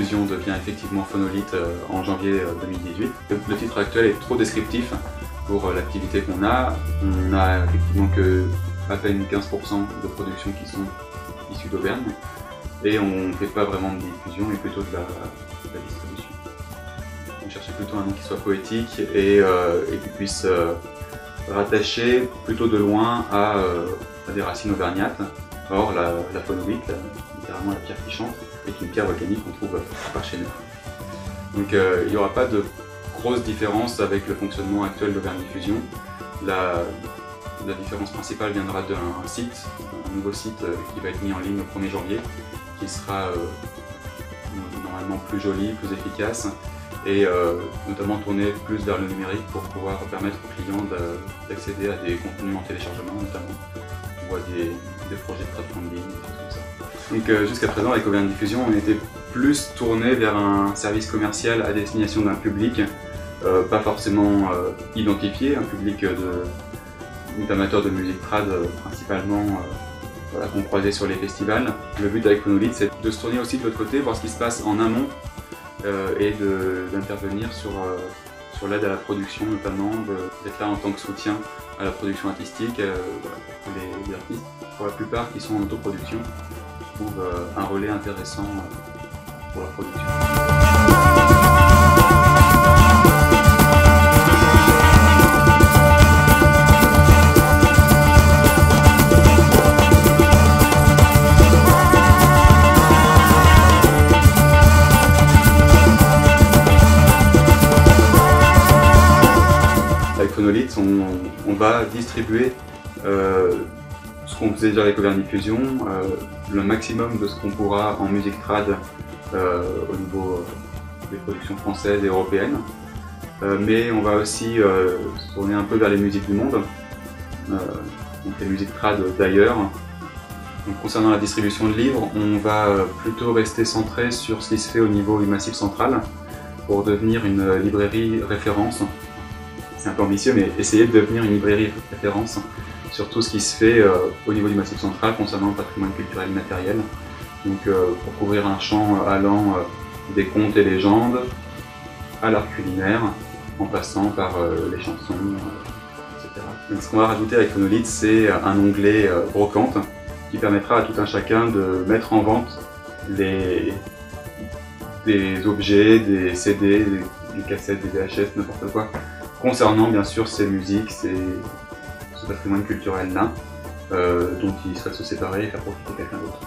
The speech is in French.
Fusion devient effectivement Phonolith en janvier 2018. Le titre actuel est trop descriptif pour l'activité qu'on a. On n'a effectivement que à peine 15% de production qui sont issues d'Auvergne et on ne fait pas vraiment de diffusion mais plutôt de la distribution. On cherchait plutôt un nom qui soit poétique et qui puisse rattacher plutôt de loin à des racines auvergnates. Or la phonolite, littéralement la pierre qui chante, est une pierre volcanique qu'on trouve par chez nous. Donc il n'y aura pas de grosse différence avec le fonctionnement actuel d'Auvergne Diffusion. La différence principale viendra d'un site, un nouveau site qui va être mis en ligne le 1er janvier, qui sera normalement plus joli, plus efficace et notamment tourné plus vers le numérique pour pouvoir permettre aux clients d'accéder à des contenus en téléchargement notamment, ou à des projets de crowdfunding, des choses comme ça. Donc jusqu'à présent avec Auvergne Diffusion on était plus tourné vers un service commercial à destination d'un public pas forcément identifié, un public d'amateurs de musique trad principalement voilà, qu'on croisait sur les festivals. Le but avec Phonolith, c'est de se tourner aussi de l'autre côté, voir ce qui se passe en amont et d'intervenir sur l'aide à la production notamment, d'être là en tant que soutien à la production artistique voilà, pour les artistes, pour la plupart qui sont en autoproduction, trouvent un relais intéressant pour leur production. Avec Phonolith, on va distribuer ce qu'on faisait déjà avec Auvergne Diffusion, le maximum de ce qu'on pourra en musique trad au niveau des productions françaises et européennes. Mais on va aussi se tourner un peu vers les musiques du monde, donc les musiques trad d'ailleurs. Concernant la distribution de livres, on va plutôt rester centré sur ce qui se fait au niveau du Massif central pour devenir une librairie référence. C'est un peu ambitieux, mais essayer de devenir une librairie référence sur tout ce qui se fait au niveau du Massif central concernant le patrimoine culturel immatériel. Donc pour couvrir un champ allant des contes et légendes à l'art culinaire, en passant par les chansons, etc. Donc, ce qu'on va rajouter avec Phonolith, c'est un onglet brocante qui permettra à tout un chacun de mettre en vente des objets, des CD, des cassettes, des VHS, n'importe quoi, concernant bien sûr ces musiques, ce patrimoine culturel-là, dont il souhaite se séparer et faire profiter quelqu'un d'autre.